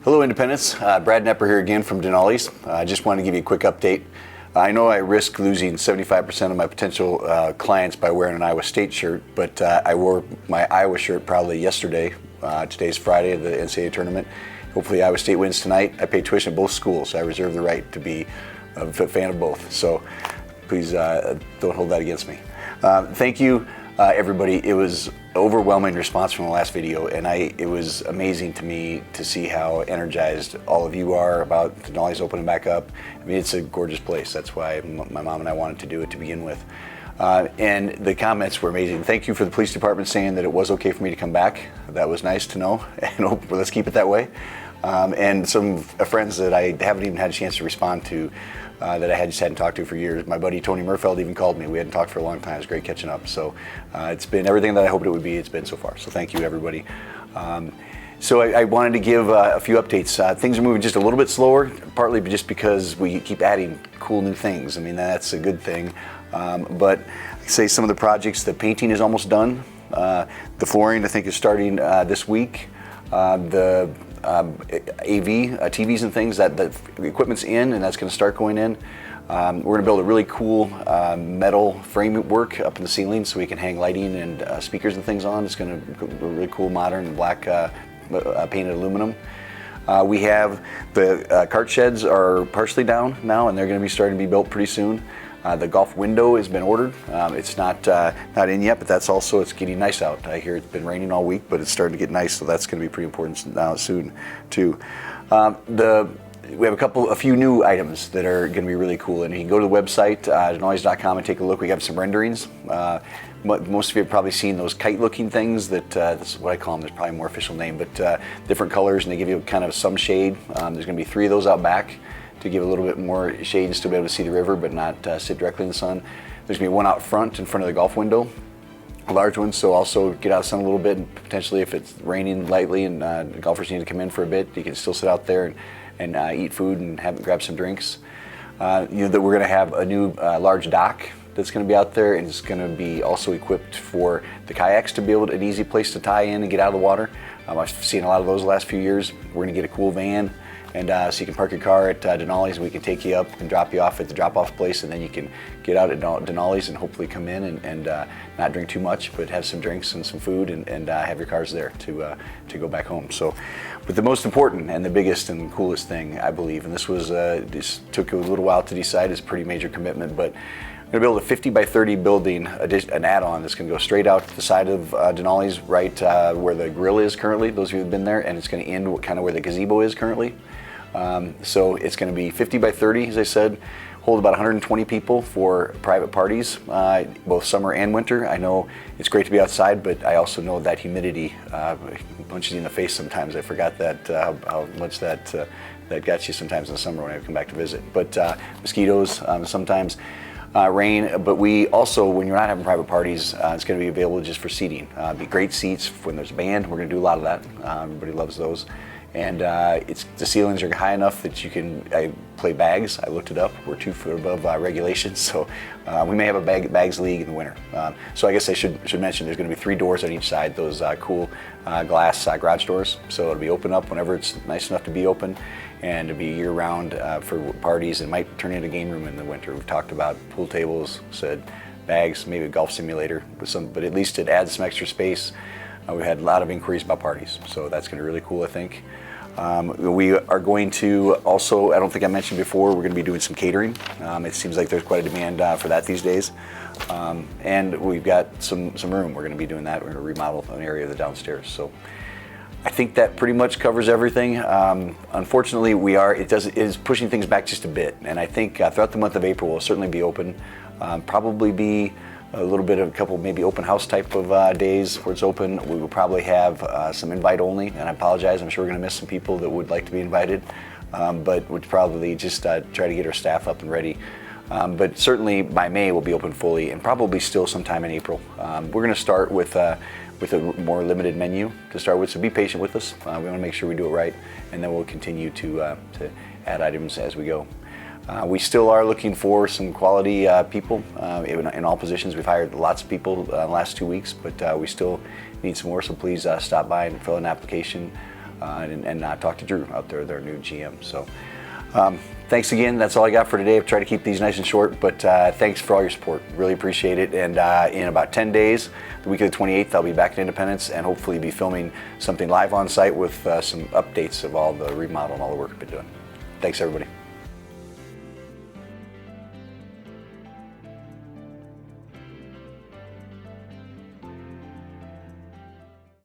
Hello Independents, Brad Nepper here again from Denali's. I just wanted to give you a quick update. I know I risk losing 75% of my potential clients by wearing an Iowa State shirt, but I wore my Iowa shirt probably yesterday. Today's Friday of the NCAA tournament. Hopefully Iowa State wins tonight. I pay tuition at both schools, so I reserve the right to be a fan of both. So please don't hold that against me. Thank you. Everybody, it was overwhelming response from the last video, and it was amazing to me to see how energized all of you are about Denali's opening back up. I mean, it's a gorgeous place. That's why my mom and I wanted to do it to begin with. And the comments were amazing. Thank you for the police department saying that it was okay for me to come back. That was nice to know, and let's keep it that way. And some friends that I haven't even had a chance to respond to, that I just hadn't talked to for years. My buddy Tony Murfeld even called me. We hadn't talked for a long time. It was great catching up. So it's been everything that I hoped it would be. It's been so far. So thank you, everybody. So I wanted to give a few updates. Things are moving just a little bit slower, partly just because we keep adding cool new things. I mean, that's a good thing. But say some of the projects, the painting is almost done. The flooring, I think, is starting this week. The AV, TVs and things, that the equipment's in, and that's going to start going in. We're going to build a really cool metal framework up in the ceiling so we can hang lighting and speakers and things on. It's going to be really cool, modern, black painted aluminum. We have the cart sheds are partially down now, and they're going to be starting to be built pretty soon. The golf window has been ordered. It's not in yet, but it's getting nice out. I hear it's been raining all week, but it's starting to get nice, so that's going to be pretty important now soon too. We have a few new items that are going to be really cool, and you can go to the website denali.com and take a look. We have some renderings. Most of you have probably seen those kite-looking things. That's what I call them. There's probably a more official name, but different colors, and they give you kind of some shade. There's going to be 3 of those out back to give a little bit more shade and still be able to see the river, but not sit directly in the sun. There's going to be one out front in front of the golf window, a large one, so also get out of the sun a little bit, and potentially if it's raining lightly and the golfers need to come in for a bit, you can still sit out there and eat food and grab some drinks. That we're going to have a new large dock that's going to be out there, and it's going to be also equipped for the kayaks to be an easy place to tie in and get out of the water. I've seen a lot of those the last few years. We're going to get a cool van, and so you can park your car at Denali's, and we can take you up and drop you off at the drop-off place, and then you can get out at Denali's and hopefully come in and not drink too much, but have some drinks and some food, and have your cars there to go back home. So, but the most important and the biggest and coolest thing, I believe, and this took a little while to decide, it's a pretty major commitment, but we're going to build a 50 by 30 building, an add-on that's going to go straight out to the side of Denali's, right where the grill is currently, those of you who have been there, and it's going to end kind of where the gazebo is currently. So it's going to be 50 by 30, as I said, hold about 120 people for private parties, both summer and winter. I know it's great to be outside, but I also know that humidity punches you in the face sometimes. I forgot that how much that got you sometimes in the summer when I come back to visit. But mosquitoes, sometimes rain. But we also, when you're not having private parties, it's going to be available just for seating. Be great seats when there's a band. We're going to do a lot of that. Everybody loves those. And the ceilings are high enough that you can play bags. I looked it up. We're 2 foot above regulations, so we may have a bags league in the winter. So I guess I should mention there's going to be 3 doors on each side, those cool glass garage doors. So it'll be open up whenever it's nice enough to be open, and it'll be year-round for parties. It might turn into a game room in the winter. We've talked about pool tables, said bags, maybe a golf simulator, but at least it adds some extra space. We've had a lot of inquiries about parties, so that's going to be really cool, I think. We are going to also, I don't think I mentioned before, we're going to be doing some catering. It seems like there's quite a demand for that these days. And we've got some room. We're going to be doing that. We're going to remodel an area of the downstairs. So I think that pretty much covers everything. Unfortunately, it is pushing things back just a bit. And I think throughout the month of April, we'll certainly be open. Probably be a little bit of a couple maybe open house type of days where it's open. We will probably have some invite only, and I apologize, I'm sure we're going to miss some people that would like to be invited, but we'd probably just try to get our staff up and ready. But certainly by May we'll be open fully, and probably still sometime in April. We're going to start with a more limited menu to start with, so be patient with us. We want to make sure we do it right, and then we'll continue to add items as we go. We still are looking for some quality people in all positions. We've hired lots of people the last 2 weeks, but we still need some more, so please stop by and fill out an application. and talk to Drew out there, their new GM. So thanks again. That's all I got for today. I've tried to keep these nice and short, but thanks for all your support. Really appreciate it. And in about 10 days, the week of the 28th, I'll be back in Independence and hopefully be filming something live on site with some updates of all the remodel and all the work I've been doing. Thanks, everybody.